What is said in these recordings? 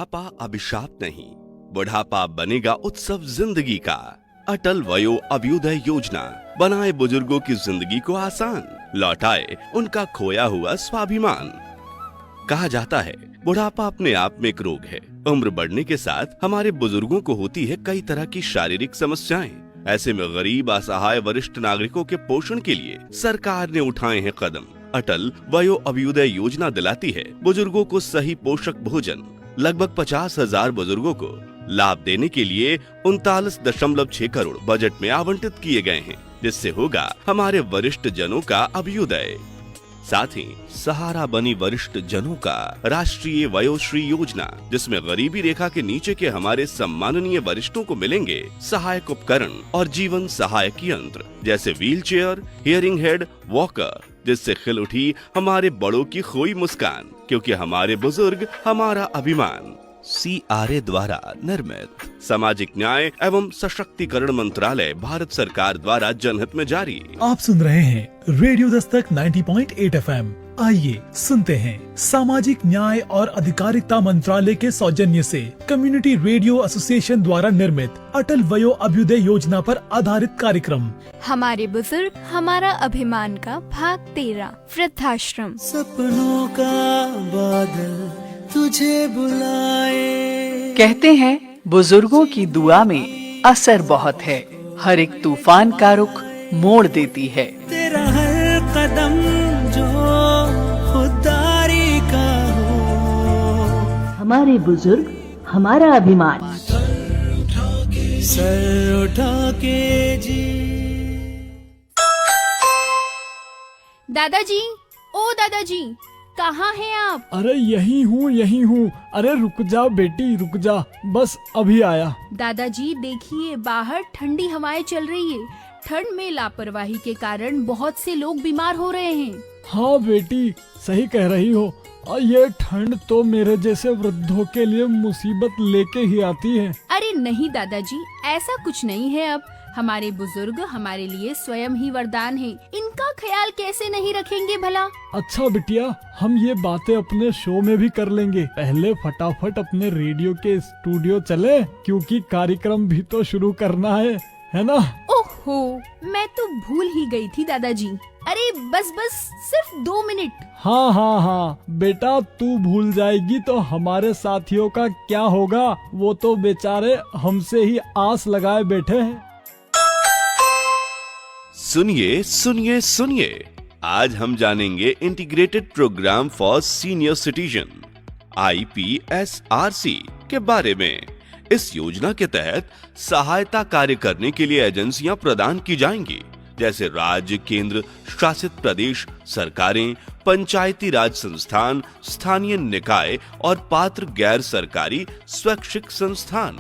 बुढ़ापा अभिशाप नहीं, बुढ़ापा बनेगा उत्सव जिंदगी का। अटल वयो अभ्युदय योजना बनाए बुजुर्गों की जिंदगी को आसान, लौटाए उनका खोया हुआ स्वाभिमान। कहा जाता है बुढ़ापा अपने आप में एक रोग है। उम्र बढ़ने के साथ हमारे बुजुर्गों को होती है कई तरह की शारीरिक समस्याएं। ऐसे में गरीब, असहाय, वरिष्ठ नागरिकों के पोषण के लिए सरकार ने उठाए हैं कदम। अटल वयो अभ्युदय योजना दिलाती है बुजुर्गों को सही पोषक भोजन। लगभग 50,000 बुजुर्गों को लाभ देने के लिए 39.6 करोड़ बजट में आवंटित किए गए हैं, जिससे होगा हमारे वरिष्ठ जनों का अभ्युदय। साथ ही सहारा बनी वरिष्ठ जनों का राष्ट्रीय वयोश्री योजना, जिसमें गरीबी रेखा के नीचे के हमारे सम्माननीय वरिष्ठों को मिलेंगे सहायक उपकरण और जीवन सहायक यंत्र जैसे व्हीलचेयर, हियरिंग हेड, वॉकर, जिससे खिल उठी हमारे बड़ों की खोई मुस्कान, क्योंकि हमारे बुजुर्ग हमारा अभिमान। CRA द्वारा निर्मित, सामाजिक न्याय एवं सशक्तिकरण मंत्रालय, भारत सरकार द्वारा जनहित में जारी। आप सुन रहे हैं रेडियो दस्तक 90.8 FM। आइए सुनते हैं सामाजिक न्याय और अधिकारिता मंत्रालय के सौजन्य से कम्युनिटी रेडियो एसोसिएशन द्वारा निर्मित अटल वयो अभ्युदय योजना पर आधारित कार्यक्रम हमारे बुजुर्ग हमारा अभिमान का भाग 13 वृद्धाश्रम। सपनों का बादल तुझे बुलाए। कहते हैं बुजुर्गों की दुआ में असर बहुत है, हर एक तूफान का रुख मोड़ देती है। तेरा हर कदम जो खुदारी का हो, हमारे बुजुर्ग हमारा अभिमान। सर उठा के जी। दादाजी, ओ दादाजी, कहाँ हैं आप? अरे यही हूँ। अरे रुक जा बेटी, रुक जा, बस अभी आया। दादाजी देखिए, बाहर ठंडी हवाएं चल रही है। ठंड में लापरवाही के कारण बहुत से लोग बीमार हो रहे हैं। हाँ बेटी, सही कह रही हो। और ये ठंड तो मेरे जैसे वृद्धों के लिए मुसीबत लेके ही आती है। अरे नहीं दादाजी, ऐसा कुछ नहीं है। अब हमारे बुजुर्ग हमारे लिए स्वयं ही वरदान है, इनका ख्याल कैसे नहीं रखेंगे भला। अच्छा बिटिया, हम ये बातें अपने शो में भी कर लेंगे। पहले फटाफट अपने रेडियो के स्टूडियो चले, क्योंकि कार्यक्रम भी तो शुरू करना है ना? ओहो, मैं तो भूल ही गई थी दादाजी। अरे बस सिर्फ 2 मिनट। हाँ बेटा, तू भूल जाएगी तो हमारे साथियों का क्या होगा? वो तो बेचारे हमसे ही आस लगाए बैठे हैं। सुनिए, आज हम जानेंगे integrated programme for senior citizen IPSRC के बारे में। इस योजना के तहत सहायता कार्य करने के लिए एजेंसियां प्रदान की जाएंगी, जैसे राज्य, केंद्र शासित प्रदेश सरकारें, पंचायती राज संस्थान, स्थानीय निकाय और पात्र गैर सरकारी स्वैच्छिक संस्थान,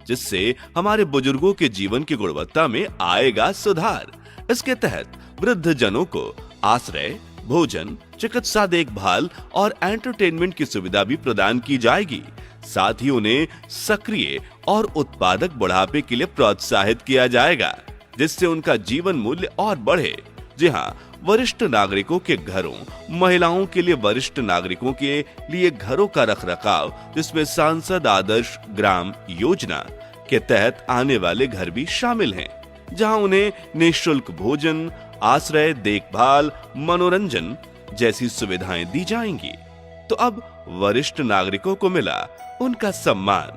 जिससे हमारे बुजुर्गों के जीवन की गुणवत्ता में आएगा सुधार। इसके तहत वृद्ध जनों को आश्रय, भोजन, चिकित्सा देखभाल और एंटरटेनमेंट की सुविधा भी प्रदान की जाएगी। साथ ही उन्हें सक्रिय और उत्पादक बुढ़ापे के लिए प्रोत्साहित किया जाएगा, जिससे उनका जीवन मूल्य और बढ़े। जी हाँ, वरिष्ठ नागरिकों के घरों, महिलाओं के लिए वरिष्ठ नागरिकों के लिए घरों का रखरखाव, जिसमें सांसद आदर्श ग्राम योजना के तहत आने वाले घर भी शामिल हैं, जहां उन्हें निःशुल्क भोजन, आश्रय, देखभाल, मनोरंजन जैसी सुविधाएं दी जाएंगी। तो अब वरिष्ठ नागरिकों को मिला उनका सम्मान,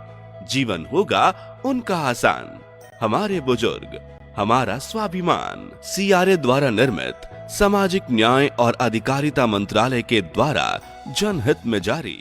जीवन होगा उनका आसान। हमारे बुजुर्ग हमारा स्वाभिमान। CRA द्वारा निर्मित, सामाजिक न्याय और अधिकारिता मंत्रालय के द्वारा जनहित में जारी।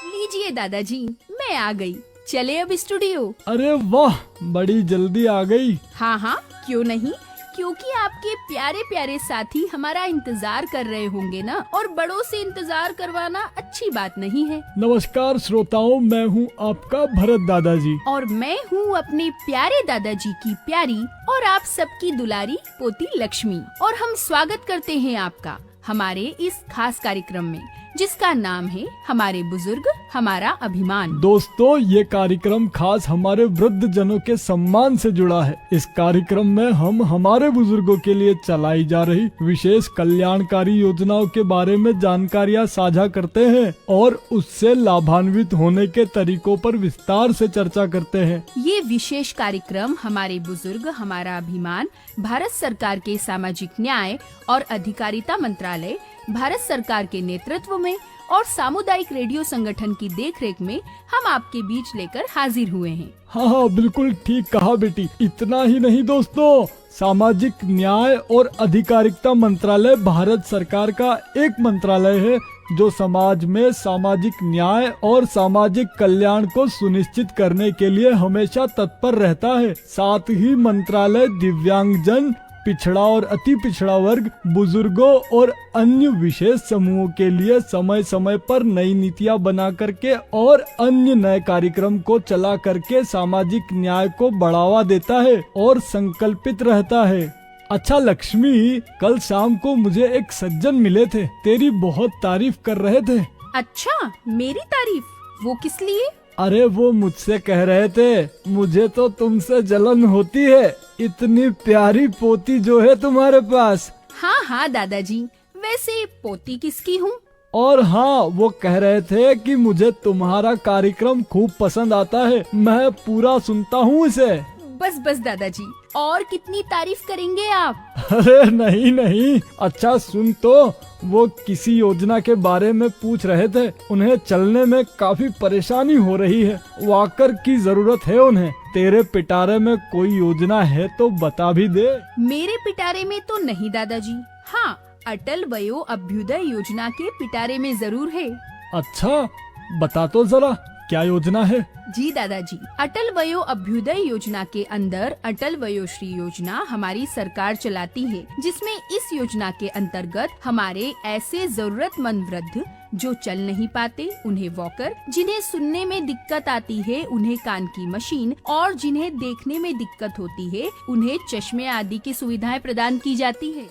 लीजिए दादाजी, मैं आ गई। चले अब स्टूडियो। अरे वाह, बड़ी जल्दी आ गई। हाँ, क्यों नहीं, क्योंकि आपके प्यारे प्यारे साथी हमारा इंतजार कर रहे होंगे ना, और बड़ों से इंतजार करवाना अच्छी बात नहीं है। नमस्कार श्रोताओं, मैं हूँ आपका भरत दादाजी। और मैं हूँ अपने प्यारे दादाजी की प्यारी और आप सबकी दुलारी पोती लक्ष्मी। और हम स्वागत करते हैं आपका हमारे इस खास कार्यक्रम में, जिसका नाम है हमारे बुजुर्ग हमारा अभिमान। दोस्तों, ये कार्यक्रम खास हमारे वृद्ध जनों के सम्मान से जुड़ा है। इस कार्यक्रम में हम हमारे बुजुर्गों के लिए चलाई जा रही विशेष कल्याणकारी योजनाओं के बारे में जानकारियाँ साझा करते हैं और उससे लाभान्वित होने के तरीकों पर विस्तार से चर्चा करते हैं। ये विशेष कार्यक्रम हमारे बुजुर्ग हमारा अभिमान भारत सरकार के सामाजिक न्याय और अधिकारिता मंत्रालय, भारत सरकार के नेतृत्व में और सामुदायिक रेडियो संगठन की देखरेख में हम आपके बीच लेकर हाजिर हुए हैं। हाँ, बिल्कुल ठीक कहा बेटी। इतना ही नहीं दोस्तों, सामाजिक न्याय और अधिकारिता मंत्रालय भारत सरकार का एक मंत्रालय है जो समाज में सामाजिक न्याय और सामाजिक कल्याण को सुनिश्चित करने के लिए हमेशा तत्पर रहता है। साथ ही मंत्रालय दिव्यांगजन, पिछड़ा और अति पिछड़ा वर्ग, बुजुर्गों और अन्य विशेष समूहों के लिए समय समय पर नई नीतियां बना करके और अन्य नए कार्यक्रम को चला करके सामाजिक न्याय को बढ़ावा देता है और संकल्पित रहता है। अच्छा लक्ष्मी, कल शाम को मुझे एक सज्जन मिले थे, तेरी बहुत तारीफ कर रहे थे। अच्छा, मेरी तारीफ? वो किस लिए? अरे वो मुझसे कह रहे थे, मुझे तो तुमसे जलन होती है, इतनी प्यारी पोती जो है तुम्हारे पास। हाँ हाँ दादाजी, वैसे पोती किसकी हूँ? और हाँ, वो कह रहे थे कि मुझे तुम्हारा कार्यक्रम खूब पसंद आता है, मैं पूरा सुनता हूँ इसे। बस बस दादाजी, और कितनी तारीफ करेंगे आप? अरे नहीं नहीं, अच्छा सुन तो, वो किसी योजना के बारे में पूछ रहे थे। उन्हें चलने में काफी परेशानी हो रही है, वॉकर की जरूरत है उन्हें। तेरे पिटारे में कोई योजना है तो बता भी दे। मेरे पिटारे में तो नहीं दादाजी। हाँ, अटल वयो अभ्युदय योजना के पिटारे में जरूर है। अच्छा, बता तो जरा, क्या योजना है? जी दादाजी, अटल वयो अभ्युदय योजना के अंदर अटल वयोश्री योजना हमारी सरकार चलाती है, जिसमें इस योजना के अंतर्गत हमारे ऐसे जरूरतमंद वृद्ध जो चल नहीं पाते उन्हें वॉकर, जिन्हें सुनने में दिक्कत आती है उन्हें कान की मशीन और जिन्हें देखने में दिक्कत होती है उन्हें चश्मे आदि की सुविधाएं प्रदान की जाती है।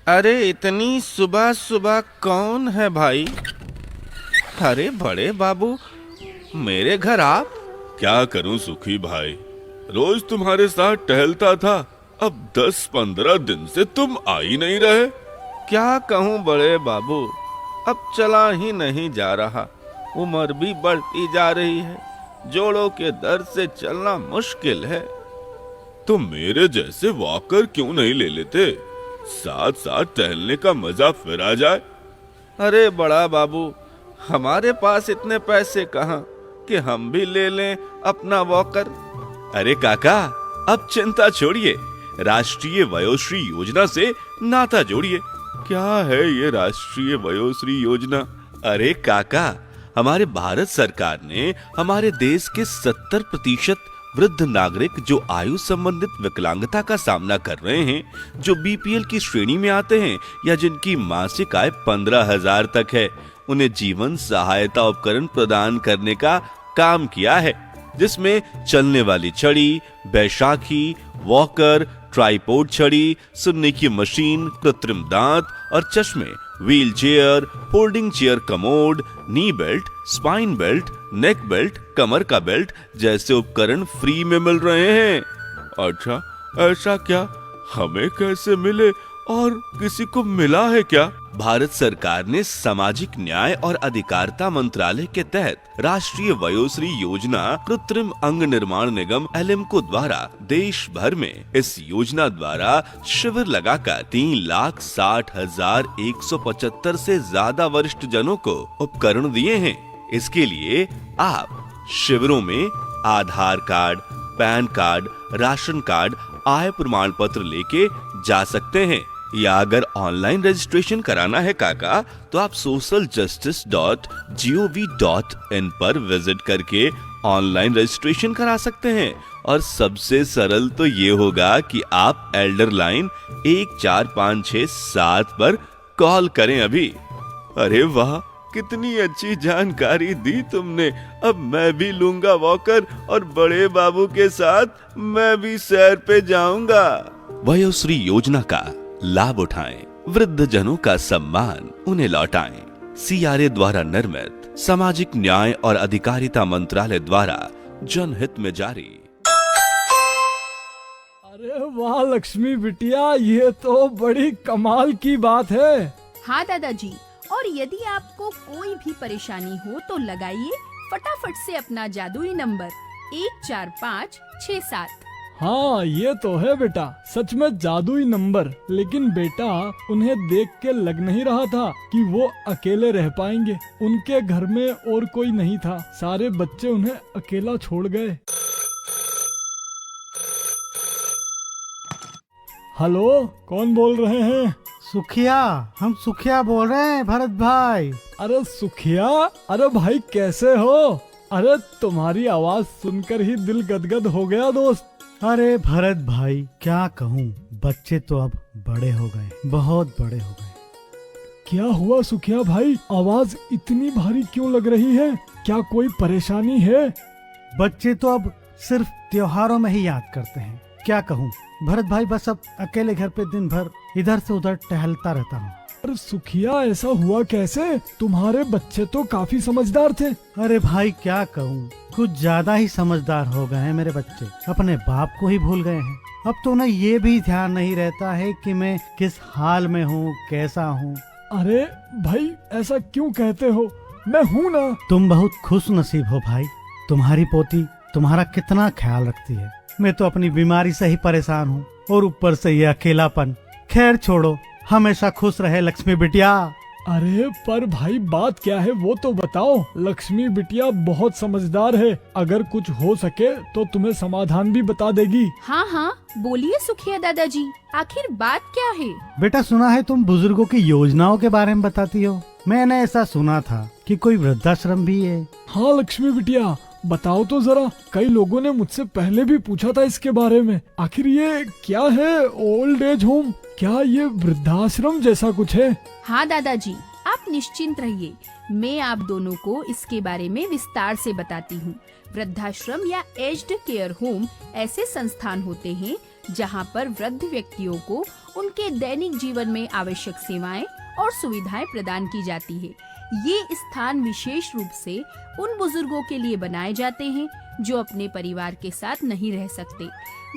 अरे इतनी सुबह सुबह कौन है भाई? अरे बड़े बाबू, मेरे घर आप? क्या करूं सुखी भाई, रोज तुम्हारे साथ टहलता था, अब 10-15 दिन से तुम आ ही नहीं रहे। क्या कहूं बड़े बाबू, अब चला ही नहीं जा रहा, उम्र भी बढ़ती जा रही है, जोड़ों के दर्द से चलना मुश्किल है। तो मेरे जैसे वॉकर क्यों नहीं ले लेते, साथ साथ टहलने का मजा फिर आ जाए। अरे बड़ा बाबू, हमारे पास इतने पैसे कहाँ कि हम भी ले लें अपना वॉकर। अरे काका, अब चिंता छोड़िए, राष्ट्रीय वयोश्री योजना से नाता जोड़िए। क्या है ये राष्ट्रीय वयोश्री योजना? अरे काका, हमारे भारत सरकार ने हमारे देश के 70% वृद्ध नागरिक जो आयु संबंधित विकलांगता का सामना कर रहे हैं, जो बीपीएल की श्रेणी में आते हैं या जिनकी मासिक आय 15,000 तक है, उन्हें जीवन सहायता उपकरण प्रदान करने का काम किया है, जिसमें चलने वाली छड़ी, बैसाखी, वॉकर, ट्राइपॉड छड़ी, सुनने की मशीन, कृत्रिम दांत और चश्मे, wheel chair, folding chair commode, knee belt, spine belt, neck belt, कमर का बेल्ट जैसे उपकरण फ्री में मिल रहे हैं। अच्छा, ऐसा क्या? हमें कैसे मिले और किसी को मिला है क्या? भारत सरकार ने सामाजिक न्याय और अधिकारिता मंत्रालय के तहत राष्ट्रीय वयोश्री योजना कृत्रिम अंग निर्माण निगम एलिम्को द्वारा देश भर में इस योजना द्वारा शिविर लगाकर 3,60,175 से ज्यादा वरिष्ठ जनों को उपकरण दिए हैं। इसके लिए आप शिविरों में Aadhaar card, PAN card, ration card, आय प्रमाण पत्र लेके जा सकते हैं, या अगर ऑनलाइन रजिस्ट्रेशन कराना है काका, तो आप socialjustice.gov.in पर विजिट करके ऑनलाइन रजिस्ट्रेशन करा सकते हैं। और सबसे सरल तो ये होगा कि आप एल्डर लाइन 14567 पर कॉल करें अभी। अरे वाह, कितनी अच्छी जानकारी दी तुमने। अब मैं भी लूंगा वॉकर और बड़े बाबू के साथ मैं भी सैर पे जाऊंगा। वयोश्री योजना का लाभ उठाएं। वृद्ध जनों का सम्मान उन्हें लौटाएं। CRA द्वारा निर्मित सामाजिक न्याय और अधिकारिता मंत्रालय द्वारा जनहित में जारी। अरे वाह लक्ष्मी बिटिया, ये तो बड़ी कमाल की बात है। हाँ दादाजी, और यदि आपको कोई भी परेशानी हो तो लगाइए फटाफट से अपना जादुई नंबर 14567। हाँ ये तो है बेटा, सच में जादुई नंबर। लेकिन बेटा, उन्हें देख के लग नहीं रहा था कि वो अकेले रह पाएंगे। उनके घर में और कोई नहीं था, सारे बच्चे उन्हें अकेला छोड़ गए। हेलो, कौन बोल रहे हैं? सुखिया, हम सुखिया बोल रहे हैं भरत भाई। अरे सुखिया, अरे भाई कैसे हो? अरे तुम्हारी आवाज सुनकर ही दिल गदगद हो गया दोस्त। अरे भरत भाई क्या कहूँ, बच्चे तो अब बड़े हो गए, बहुत बड़े हो गए। क्या हुआ सुखिया भाई, आवाज इतनी भारी क्यों लग रही है? क्या कोई परेशानी है? बच्चे तो अब सिर्फ त्योहारों में ही याद करते हैं। क्या कहूँ भरत भाई, बस अब अकेले घर पे दिन भर इधर से उधर टहलता रहता हूँ। अरे सुखिया, ऐसा हुआ कैसे? तुम्हारे बच्चे तो काफी समझदार थे। अरे भाई क्या कहूँ, कुछ ज्यादा ही समझदार हो गए हैं मेरे बच्चे, अपने बाप को ही भूल गए हैं। अब तो उन्हें ये भी ध्यान नहीं रहता है कि मैं किस हाल में हूँ, कैसा हूँ। अरे भाई ऐसा क्यों कहते हो, मैं हूँ ना। तुम बहुत खुश नसीब हो भाई, तुम्हारी पोती तुम्हारा कितना ख्याल रखती है। मैं तो अपनी बीमारी से ही परेशान हूँ और ऊपर से ये अकेलापन। खैर छोड़ो, हमेशा खुश रहे लक्ष्मी बिटिया। अरे पर भाई बात क्या है वो तो बताओ। लक्ष्मी बिटिया बहुत समझदार है, अगर कुछ हो सके तो तुम्हें समाधान भी बता देगी। हाँ हाँ बोलिए सुखिया दादाजी, आखिर बात क्या है? बेटा सुना है तुम बुजुर्गों की योजनाओं के बारे में बताती हो। मैंने ऐसा सुना था कि कोई वृद्धाश्रम भी है। हाँ लक्ष्मी बिटिया, बताओ तो जरा। कई लोगों ने मुझसे पहले भी पूछा था इसके बारे में। आखिर ये क्या है? Old age home? क्या ये वृद्धाश्रम जैसा कुछ है? हाँ दादाजी, आप निश्चिंत रहिए, मैं आप दोनों को इसके बारे में विस्तार से बताती हूँ। वृद्धाश्रम या एज्ड केयर होम ऐसे संस्थान होते हैं जहाँ पर वृद्ध व्यक्तियों को उनके दैनिक जीवन में आवश्यक सेवाएं और सुविधाएं प्रदान की जाती है। ये स्थान विशेष रूप से उन बुजुर्गों के लिए बनाए जाते हैं जो अपने परिवार के साथ नहीं रह सकते,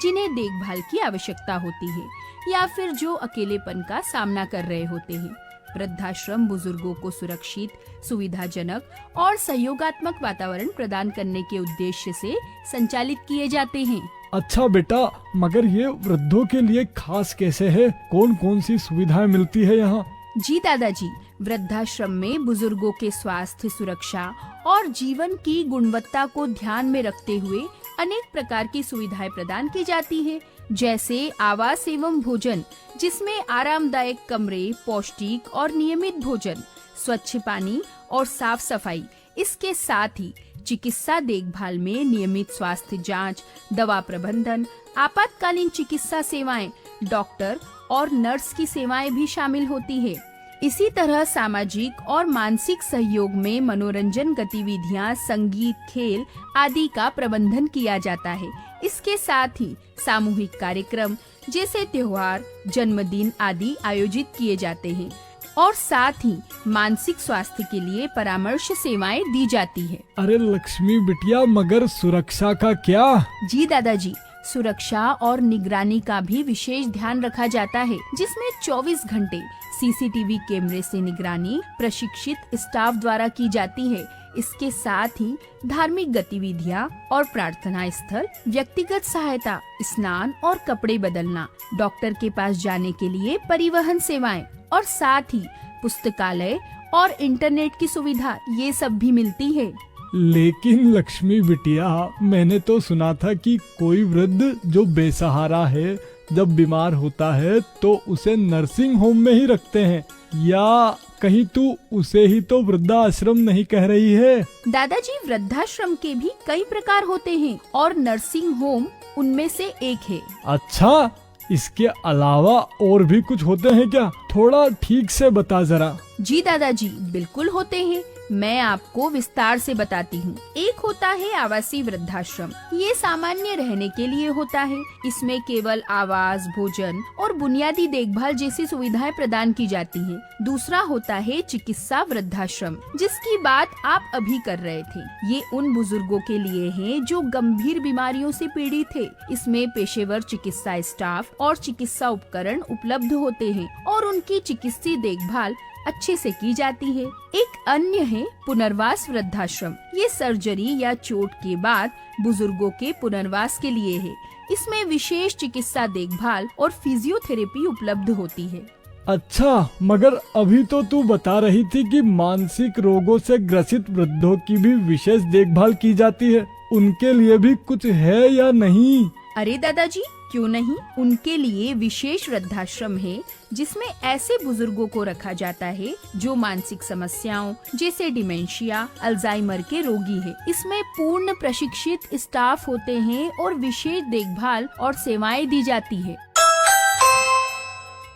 जिन्हें देखभाल की आवश्यकता होती है या फिर जो अकेलेपन का सामना कर रहे होते हैं। वृद्धाश्रम बुजुर्गों को सुरक्षित, सुविधाजनक और सहयोगात्मक वातावरण प्रदान करने के उद्देश्य से संचालित किए जाते हैं। अच्छा बेटा, मगर ये वृद्धों के लिए खास कैसे है? कौन कौन सी सुविधाएं मिलती है यहाँ? जी दादाजी, वृद्धाश्रम में बुजुर्गों के स्वास्थ्य, सुरक्षा और जीवन की गुणवत्ता को ध्यान में रखते हुए अनेक प्रकार की सुविधाएं प्रदान की जाती है, जैसे आवास एवं भोजन, जिसमें आरामदायक कमरे, पौष्टिक और नियमित भोजन, स्वच्छ पानी और साफ सफाई। इसके साथ ही चिकित्सा देखभाल में नियमित स्वास्थ्य जांच, दवा प्रबंधन, आपातकालीन चिकित्सा सेवाएं, डॉक्टर और नर्स की सेवाएं भी शामिल होती है। इसी तरह सामाजिक और मानसिक सहयोग में मनोरंजन गतिविधियां, संगीत, खेल आदि का प्रबंधन किया जाता है। इसके साथ ही सामूहिक कार्यक्रम जैसे त्योहार, जन्मदिन आदि आयोजित किए जाते हैं और साथ ही मानसिक स्वास्थ्य के लिए परामर्श सेवाएं दी जाती है। अरे लक्ष्मी बिटिया, मगर सुरक्षा का क्या? जी दादाजी, सुरक्षा और निगरानी का भी विशेष ध्यान रखा जाता है, जिसमें 24 घंटे सीसीटीवी कैमरे से निगरानी प्रशिक्षित स्टाफ द्वारा की जाती है। इसके साथ ही धार्मिक गतिविधियां और प्रार्थना स्थल, व्यक्तिगत सहायता, स्नान और कपड़े बदलना, डॉक्टर के पास जाने के लिए परिवहन सेवाएं और साथ ही पुस्तकालय और इंटरनेट की सुविधा, ये सब भी मिलती है। लेकिन लक्ष्मी बिटिया, मैंने तो सुना था कि कोई वृद्ध जो बेसहारा है, जब बीमार होता है तो उसे नर्सिंग होम में ही रखते हैं, या कहीं तू उसे ही तो वृद्धाश्रम नहीं कह रही है? दादाजी, वृद्धाश्रम के भी कई प्रकार होते हैं और नर्सिंग होम उनमें से एक है। अच्छा, इसके अलावा और भी कुछ होते हैं क्या? थोड़ा ठीक से बता जरा। जी दादाजी, बिल्कुल होते हैं। मैं आपको विस्तार से बताती हूँ। एक होता है आवासीय वृद्धाश्रम। ये सामान्य रहने के लिए होता है। इसमें केवल आवास, भोजन और बुनियादी देखभाल जैसी सुविधाएं प्रदान की जाती है। दूसरा होता है चिकित्सा वृद्धाश्रम, जिसकी बात आप अभी कर रहे थे। ये उन बुजुर्गों के लिए है जो गंभीर बीमारियों से पीड़ित है। इसमें पेशेवर चिकित्सा स्टाफ और चिकित्सा उपकरण उपलब्ध होते हैं और उनकी चिकित्सीय देखभाल अच्छे से की जाती है। एक अन्य है पुनर्वास वृद्धाश्रम। ये सर्जरी या चोट के बाद बुजुर्गों के पुनर्वास के लिए है। इसमें विशेष चिकित्सा देखभाल और फिजियोथेरेपी उपलब्ध होती है। अच्छा, मगर अभी तो तू बता रही थी कि मानसिक रोगों से ग्रसित वृद्धों की भी विशेष देखभाल की जाती है। उनके लिए भी कुछ है या नहीं? अरे दादाजी, क्यों नहीं। उनके लिए विशेष वृद्धाश्रम है, जिसमें ऐसे बुजुर्गों को रखा जाता है जो मानसिक समस्याओं जैसे डिमेंशिया, अल्जाइमर के रोगी है। इसमें पूर्ण प्रशिक्षित स्टाफ होते हैं और विशेष देखभाल और सेवाएं दी जाती है।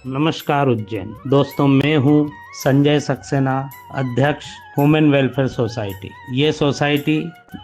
नमस्कार उज्जैन दोस्तों, मैं हूँ संजय सक्सेना, अध्यक्ष ह्यूमन वेलफेयर सोसाइटी। ये सोसाइटी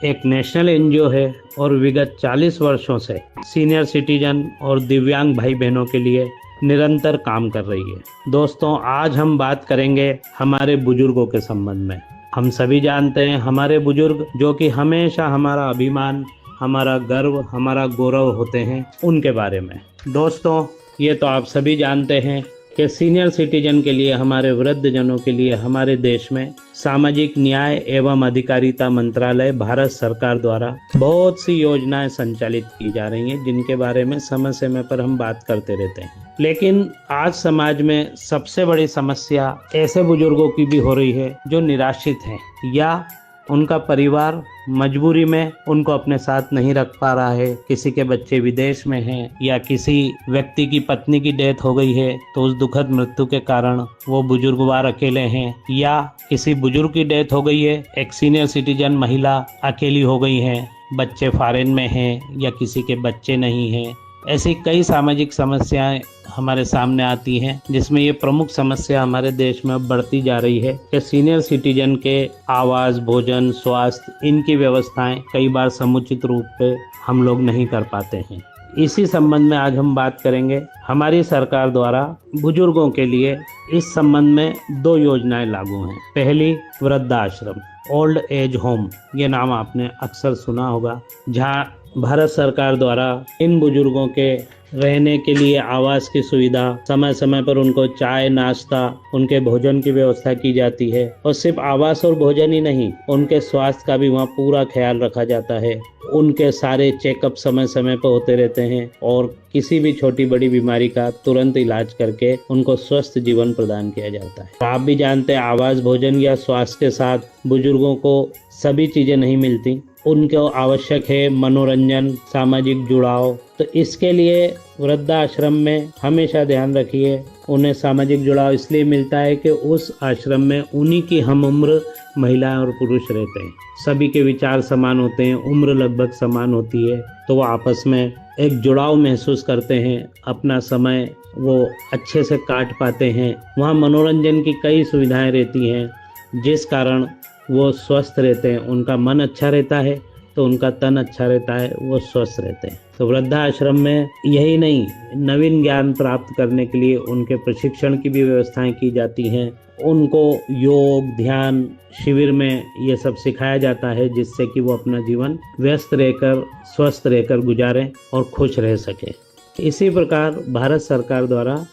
एक नेशनल एनजीओ है और विगत 40 वर्षों से सीनियर सिटीजन और दिव्यांग भाई बहनों के लिए निरंतर काम कर रही है। दोस्तों, आज हम बात करेंगे हमारे बुजुर्गों के संबंध में। हम सभी जानते हैं हमारे बुजुर्ग जो कि हमेशा हमारा अभिमान, हमारा गर्व, हमारा गौरव होते हैं, उनके बारे में। दोस्तों, ये तो आप सभी जानते हैं कि सीनियर सिटीजन के लिए, हमारे वृद्ध जनों के लिए हमारे देश में सामाजिक न्याय एवं अधिकारिता मंत्रालय भारत सरकार द्वारा बहुत सी योजनाएं संचालित की जा रही हैं, जिनके बारे में समय समय पर हम बात करते रहते हैं। लेकिन आज समाज में सबसे बड़ी समस्या ऐसे बुजुर्गों की भी हो रही है जो निराश्रित हैं या उनका परिवार मजबूरी में उनको अपने साथ नहीं रख पा रहा है। किसी के बच्चे विदेश में हैं या किसी व्यक्ति की पत्नी की डेथ हो गई है तो उस दुखद मृत्यु के कारण वो बुजुर्गवार अकेले हैं, या किसी बुजुर्ग की डेथ हो गई है, एक सीनियर सिटीजन महिला अकेली हो गई है, बच्चे फॉरेन में हैं या किसी के बच्चे नहीं हैं। ऐसी कई सामाजिक समस्याएं हमारे सामने आती हैं, जिसमें ये प्रमुख समस्या हमारे देश में अब बढ़ती जा रही है कि सीनियर सिटीजन के आवास, भोजन, स्वास्थ्य, इनकी व्यवस्थाएं कई बार समुचित रूप पे हम लोग नहीं कर पाते हैं। इसी संबंध में आज हम बात करेंगे। हमारी सरकार द्वारा बुजुर्गों के लिए इस संबंध में 2 योजनाएं लागू हैं। पहली, वृद्धाश्रम, ओल्ड एज होम, ये नाम आपने अक्सर सुना होगा, जहाँ भारत सरकार द्वारा इन बुजुर्गों के रहने के लिए आवास की सुविधा, समय समय पर उनको चाय, नाश्ता, उनके भोजन की व्यवस्था की जाती है। और सिर्फ आवास और भोजन ही नहीं, उनके स्वास्थ्य का भी वहाँ पूरा ख्याल रखा जाता है। उनके सारे चेकअप समय समय पर होते रहते हैं और किसी भी छोटी बड़ी बीमारी का तुरंत इलाज करके उनको स्वस्थ जीवन प्रदान किया जाता है। तो आप भी जानते हैं, आवास, भोजन या स्वास्थ्य के साथ बुजुर्गों को सभी चीजें नहीं मिलती। उनको आवश्यक है मनोरंजन, सामाजिक जुड़ाव। तो इसके लिए वृद्धाश्रम में हमेशा ध्यान रखिए, उन्हें सामाजिक जुड़ाव इसलिए मिलता है कि उस आश्रम में उन्हीं की हम उम्र महिलाएं और पुरुष रहते हैं। सभी के विचार समान होते हैं, उम्र लगभग समान होती है, तो वो आपस में एक जुड़ाव महसूस करते हैं, अपना समय वो अच्छे से काट पाते हैं। वहाँ मनोरंजन की कई सुविधाएं रहती हैं, जिस कारण वो स्वस्थ रहते हैं। उनका मन अच्छा रहता है तो उनका तन अच्छा रहता है, वो स्वस्थ रहते हैं। तो वृद्धाश्रम में यही नहीं, नवीन ज्ञान प्राप्त करने के लिए उनके प्रशिक्षण की भी व्यवस्थाएं की जाती हैं। उनको योग, ध्यान शिविर में ये सब सिखाया जाता है, जिससे कि वो अपना जीवन व्यस्त रहकर, स्वस्थ रहकर गुजारें और खुश रह सकें। इसी प्रकार भारत सरकार द्वारा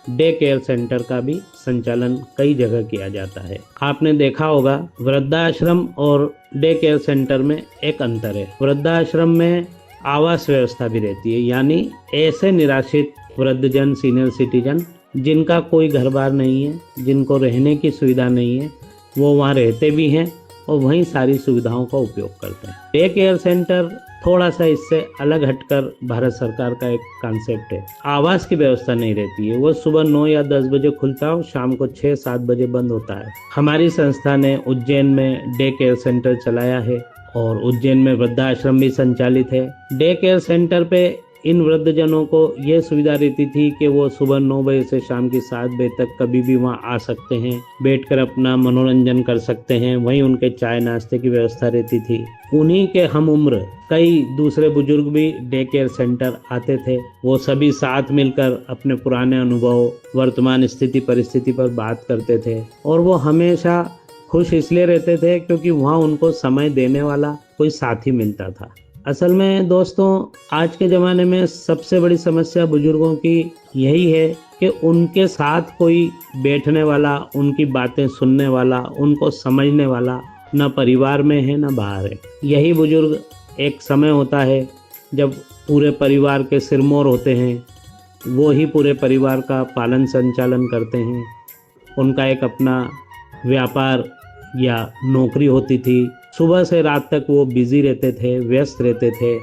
डे केयर सेंटर का भी संचालन कई जगह किया जाता है। आपने देखा होगा, वृद्धाश्रम और डे केयर सेंटर में एक अंतर है। वृद्धाश्रम में आवास व्यवस्था भी रहती है, यानी ऐसे निराश्रित वृद्धजन, सीनियर सिटीजन जिनका कोई घर बार नहीं है, जिनको रहने की सुविधा नहीं है, वो वहाँ रहते भी हैं और वहीं सारी सुविधाओं का उपयोग करते हैं। डे केयर सेंटर थोड़ा सा इससे अलग हटकर भारत सरकार का एक कॉन्सेप्ट है। आवास की व्यवस्था नहीं रहती है, वो सुबह 9 या 10 बजे खुलता है और शाम को 6-7 बजे बंद होता है। हमारी संस्था ने उज्जैन में डे केयर सेंटर चलाया है और उज्जैन में वृद्धाश्रम भी संचालित है। डे केयर सेंटर पे इन वृद्धजनों को ये सुविधा रहती थी कि वो सुबह 9 बजे से शाम की 7 बजे तक कभी भी वहाँ आ सकते हैं, बैठकर अपना मनोरंजन कर सकते हैं। वहीं उनके चाय नाश्ते की व्यवस्था रहती थी। उन्हीं के हम उम्र कई दूसरे बुजुर्ग भी डे केयर सेंटर आते थे। वो सभी साथ मिलकर अपने पुराने अनुभव, वर्तमान स्थिति परिस्थिति पर बात करते थे और वो हमेशा खुश इसलिए रहते थे क्योंकि वहाँ उनको समय देने वाला कोई साथी मिलता था। असल में दोस्तों, आज के ज़माने में सबसे बड़ी समस्या बुजुर्गों की यही है कि उनके साथ कोई बैठने वाला, उनकी बातें सुनने वाला, उनको समझने वाला न परिवार में है न बाहर है। यही बुजुर्ग एक समय होता है जब पूरे परिवार के सिरमौर होते हैं, वो ही पूरे परिवार का पालन संचालन करते हैं। उनका एक अपना व्यापार या नौकरी होती थी। सुबह से रात तक वो बिजी रहते थे, व्यस्त रहते थे।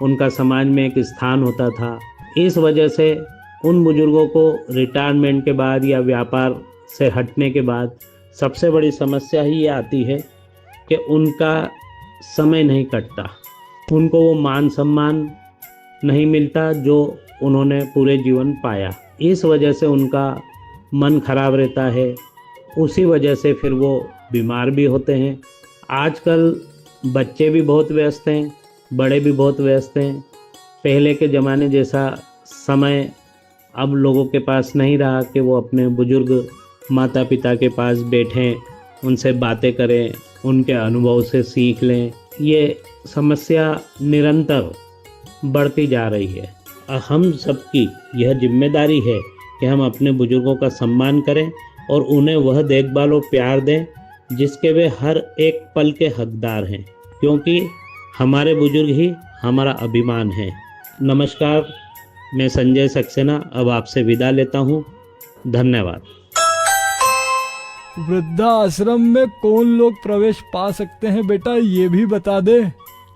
उनका समाज में एक स्थान होता था। इस वजह से उन बुजुर्गों को रिटायरमेंट के बाद या व्यापार से हटने के बाद सबसे बड़ी समस्या ही ये आती है कि उनका समय नहीं कटता, उनको वो मान सम्मान नहीं मिलता जो उन्होंने पूरे जीवन पाया। इस वजह से उनका मन खराब रहता है। उसी वजह से फिर वो बीमार भी होते हैं। आजकल बच्चे भी बहुत व्यस्त हैं, बड़े भी बहुत व्यस्त हैं। पहले के ज़माने जैसा समय अब लोगों के पास नहीं रहा कि वो अपने बुजुर्ग माता पिता के पास बैठें, उनसे बातें करें, उनके अनुभव से सीख लें। ये समस्या निरंतर बढ़ती जा रही है। हम सबकी यह जिम्मेदारी है कि हम अपने बुजुर्गों का सम्मान करें और उन्हें वह देखभाल और प्यार दें जिसके वे हर एक पल के हकदार हैं, क्योंकि हमारे बुजुर्ग ही हमारा अभिमान है। नमस्कार, मैं संजय सक्सेना अब आपसे विदा लेता हूँ। धन्यवाद। वृद्धाश्रम में कौन लोग प्रवेश पा सकते हैं बेटा, ये भी बता दे।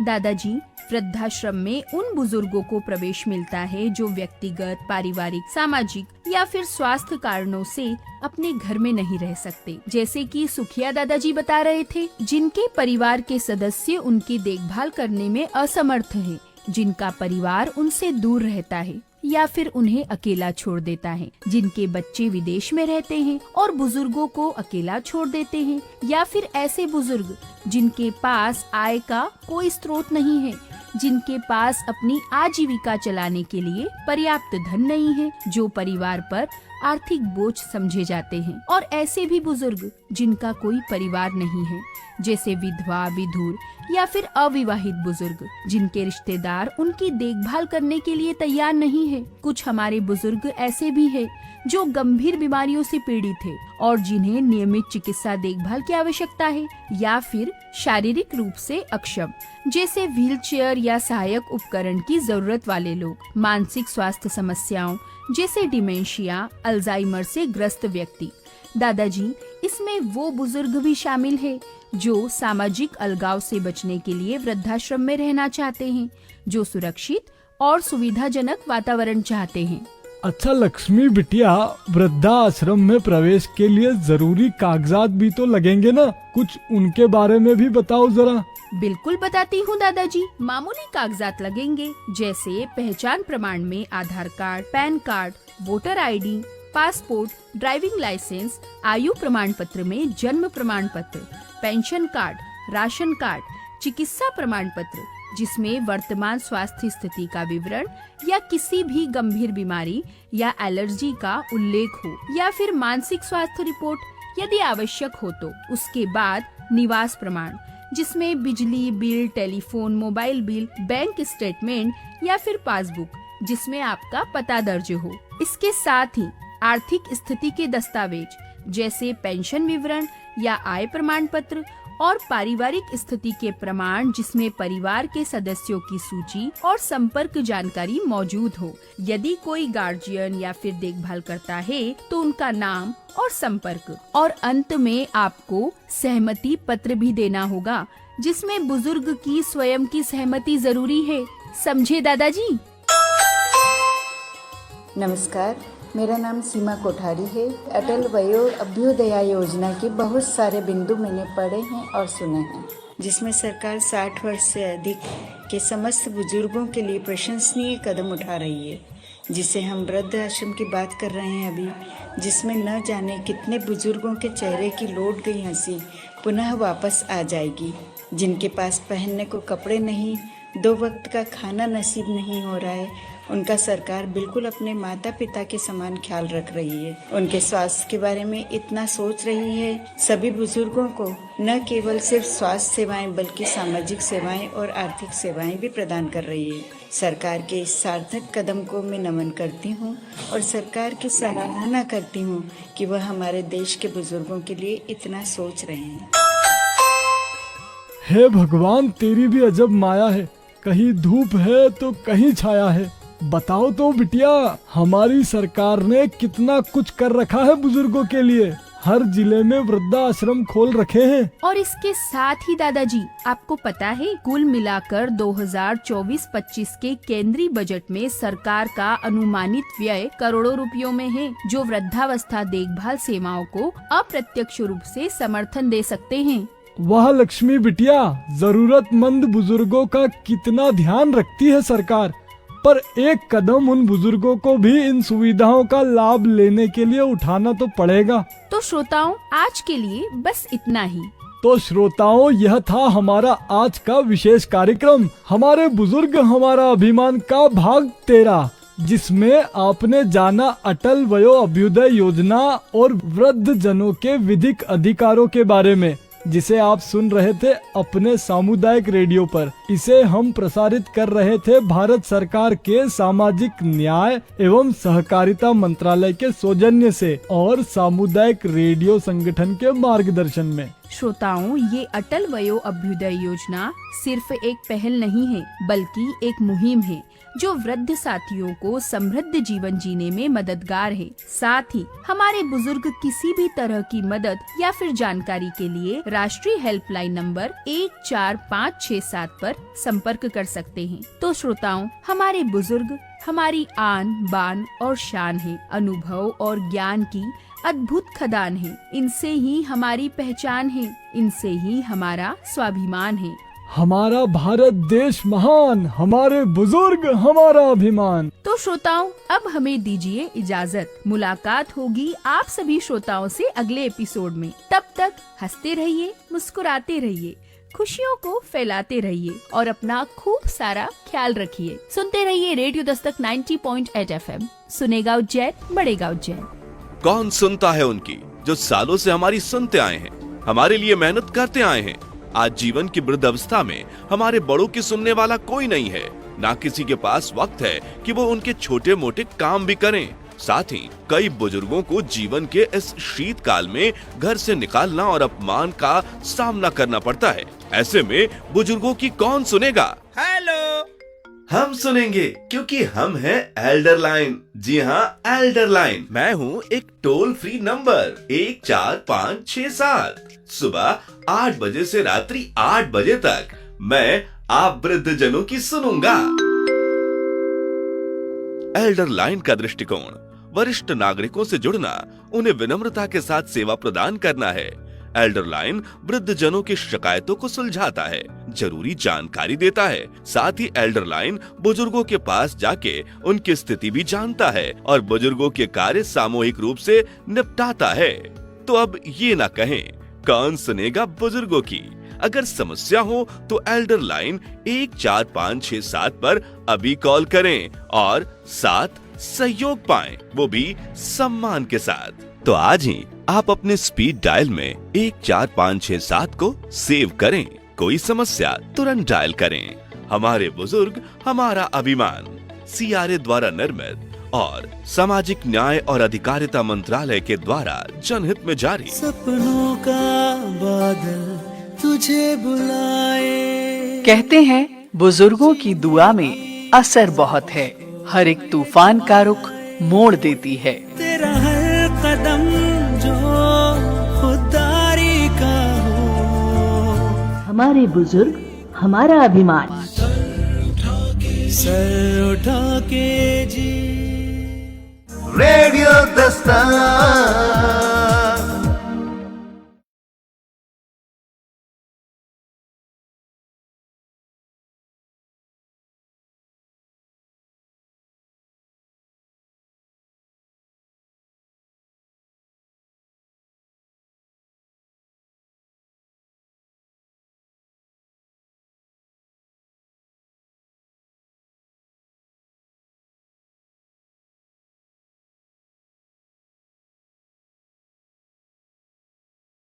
दादाजी, वृद्धाश्रम में उन बुजुर्गों को प्रवेश मिलता है जो व्यक्तिगत, पारिवारिक, सामाजिक या फिर स्वास्थ्य कारणों से अपने घर में नहीं रह सकते। जैसे कि सुखिया दादाजी बता रहे थे, जिनके परिवार के सदस्य उनकी देखभाल करने में असमर्थ हैं, जिनका परिवार उनसे दूर रहता है या फिर उन्हें अकेला छोड़ देता है, जिनके बच्चे विदेश में रहते हैं और बुजुर्गों को अकेला छोड़ देते हैं, या फिर ऐसे बुजुर्ग जिनके पास आय का कोई स्रोत नहीं है, जिनके पास अपनी आजीविका चलाने के लिए पर्याप्त धन नहीं है, जो परिवार पर आर्थिक बोझ समझे जाते हैं, और ऐसे भी बुजुर्ग जिनका कोई परिवार नहीं है, जैसे विधवा, विधुर या फिर अविवाहित बुजुर्ग, जिनके रिश्तेदार उनकी देखभाल करने के लिए तैयार नहीं है। कुछ हमारे बुजुर्ग ऐसे भी हैं जो गंभीर बीमारियों से पीड़ित है और जिन्हें नियमित चिकित्सा देखभाल की आवश्यकता है, या फिर शारीरिक रूप से अक्षम, जैसे व्हीलचेयर या सहायक उपकरण की जरूरत वाले लोग। मानसिक स्वास्थ्य समस्याओं जैसे डिमेंशिया, अल्जाइमर से ग्रस्त व्यक्ति। दादाजी, इसमें वो बुजुर्ग भी शामिल है जो सामाजिक अलगाव से बचने के लिए वृद्धाश्रम में रहना चाहते हैं, जो सुरक्षित और सुविधाजनक वातावरण चाहते हैं। अच्छा लक्ष्मी बिटिया, वृद्धाश्रम में प्रवेश के लिए जरूरी कागजात भी तो लगेंगे ना, कुछ उनके बारे में भी बताओ जरा। बिल्कुल बताती हूँ दादाजी। मामूली कागजात लगेंगे, जैसे पहचान प्रमाण में Aadhaar card, PAN card, voter ID, passport, driving licence, आयु प्रमाण पत्र में जन्म प्रमाण पत्र, पेंशन कार्ड, राशन कार्ड, चिकित्सा प्रमाण पत्र जिसमें वर्तमान स्वास्थ्य स्थिति का विवरण या किसी भी गंभीर बीमारी या एलर्जी का उल्लेख हो, या फिर मानसिक स्वास्थ्य रिपोर्ट यदि आवश्यक हो तो। उसके बाद निवास प्रमाण जिसमें बिजली bill, telephone, mobile bill, bank statement या फिर पासबुक जिसमें आपका पता दर्ज हो। इसके साथ ही आर्थिक स्थिति के दस्तावेज जैसे पेंशन विवरण या आय प्रमाण पत्र, और पारिवारिक स्थिति के प्रमाण जिसमें परिवार के सदस्यों की सूची और संपर्क जानकारी मौजूद हो। यदि कोई गार्जियन या फिर देखभाल करता है तो उनका नाम और संपर्क। और अंत में आपको सहमति पत्र भी देना होगा जिसमें बुजुर्ग की स्वयं की सहमति जरूरी है। समझे दादाजी? नमस्कार, मेरा नाम सीमा कोठारी है। अटल वयो अभ्युदय योजना के बहुत सारे बिंदु मैंने पढ़े हैं और सुने हैं। जिसमें सरकार 60 वर्ष से अधिक के समस्त बुजुर्गों के लिए प्रशंसनीय कदम उठा रही है, जिसे हम वृद्ध आश्रम की बात कर रहे हैं अभी, जिसमें न जाने कितने बुजुर्गों के चेहरे की लौट गई हंसी पुनः वापस आ जाएगी, जिनके पास पहनने को कपड़े नहीं, 2 वक्त का खाना नसीब नहीं हो रहा है। उनका सरकार बिल्कुल अपने माता पिता के समान ख्याल रख रही है, उनके स्वास्थ्य के बारे में इतना सोच रही है। सभी बुजुर्गों को न केवल सिर्फ स्वास्थ्य सेवाएं बल्कि सामाजिक सेवाएं और आर्थिक सेवाएं भी प्रदान कर रही है। सरकार के इस सार्थक कदम को मैं नमन करती हूं और सरकार की सराहना करती हूं कि वह हमारे देश के बुजुर्गों के लिए इतना सोच रहे हैं। हे भगवान, तेरी भी अजब माया है, कहीं धूप है तो कहीं छाया है। बताओ तो बिटिया, हमारी सरकार ने कितना कुछ कर रखा है बुजुर्गों के लिए। हर जिले में वृद्धाश्रम खोल रखे हैं। और इसके साथ ही दादाजी, आपको पता है कुल मिलाकर 2024-25 के केंद्रीय बजट में सरकार का अनुमानित व्यय करोड़ों रुपयों में है, जो वृद्धावस्था देखभाल सेवाओं को अप्रत्यक्ष रूप से समर्थन दे सकते हैं। वाह लक्ष्मी बिटिया, जरूरतमंद बुजुर्गों का कितना ध्यान रखती है सरकार। पर एक कदम उन बुजुर्गों को भी इन सुविधाओं का लाभ लेने के लिए उठाना तो पड़ेगा। तो श्रोताओं, आज के लिए बस इतना ही। तो श्रोताओं, यह था हमारा आज का विशेष कार्यक्रम, हमारे बुजुर्ग हमारा अभिमान का भाग 13, जिसमें आपने जाना अटल वयो अभ्युदय योजना और वृद्ध जनों के विधिक अधिकारों के बारे में, जिसे आप सुन रहे थे अपने सामुदायिक रेडियो पर। इसे हम प्रसारित कर रहे थे भारत सरकार के सामाजिक न्याय एवं सहकारिता मंत्रालय के सौजन्य से और सामुदायिक रेडियो संगठन के मार्गदर्शन में। श्रोताओं, ये अटल वयो अभ्युदय योजना सिर्फ एक पहल नहीं है, बल्कि एक मुहिम है जो वृद्ध साथियों को समृद्ध जीवन जीने में मददगार है। साथ ही हमारे बुजुर्ग किसी भी तरह की मदद या फिर जानकारी के लिए राष्ट्रीय हेल्पलाइन नंबर 14567 पर संपर्क कर सकते हैं। तो श्रोताओं, हमारे बुजुर्ग हमारी आन बान और शान है, अनुभव और ज्ञान की अद्भुत खदान है। इनसे ही हमारी पहचान है, इनसे ही हमारा स्वाभिमान है। हमारा भारत देश महान, हमारे बुजुर्ग हमारा अभिमान। तो श्रोताओं, अब हमें दीजिए इजाजत। मुलाकात होगी आप सभी श्रोताओं से अगले एपिसोड में। तब तक हंसते रहिए, मुस्कुराते रहिए, खुशियों को फैलाते रहिए और अपना खूब सारा ख्याल रखिए। सुनते रहिए रेडियो दस्तक 90.8 FM। सुनेगा उज्जैन, बढ़ेगा उज्जैन। कौन सुनता है उनकी, जो सालों से हमारी सुनते आए हैं, हमारे लिए मेहनत करते आए हैं। आज जीवन की वृद्धावस्था में हमारे बड़ों की सुनने वाला कोई नहीं है, ना किसी के पास वक्त है कि वो उनके छोटे मोटे काम भी करें। साथ ही कई बुजुर्गों को जीवन के इस शीतकाल में घर से निकालना और अपमान का सामना करना पड़ता है। ऐसे में बुजुर्गों की कौन सुनेगा? हेलो, हम सुनेंगे, क्योंकि हम हैं एल्डर लाइन। जी हाँ, एल्डर लाइन। मैं हूँ एक टोल फ्री नंबर 14567। सुबह 8 बजे से रात्रि 8 बजे तक मैं आप वृद्ध जनों की सुनूंगा। एल्डर लाइन का दृष्टिकोण वरिष्ठ नागरिकों से जुड़ना, उन्हें विनम्रता के साथ सेवा प्रदान करना है। एल्डर लाइन वृद्ध जनों की शिकायतों को सुलझाता है, जरूरी जानकारी देता है। साथ ही एल्डर लाइन बुजुर्गों के पास जाके उनकी स्थिति भी जानता है और बुजुर्गों के कार्य सामूहिक रूप से निपटाता है। तो अब ये ना कहें, कौन सुनेगा बुजुर्गों की? अगर समस्या हो तो एल्डर लाइन 14567 पर अभी कॉल करें और साथ सहयोग पाएं, वो भी सम्मान के साथ। तो आज ही आप अपने स्पीड डायल में 14567 को सेव करें। कोई समस्या तुरंत डायल करें। हमारे बुजुर्ग हमारा अभिमान, CRA द्वारा निर्मित और सामाजिक न्याय और अधिकारिता मंत्रालय के द्वारा जनहित में जारी। सपनों का बादल तुझे बुलाए। कहते हैं बुजुर्गों की दुआ में असर बहुत है, हर एक तूफान का रुख मोड़ देती है। तेरा हर कदम जो खुदारी का हो, हमारे बुजुर्ग हमारा अभिमान। सर उठा के जी रेडियो दस्तक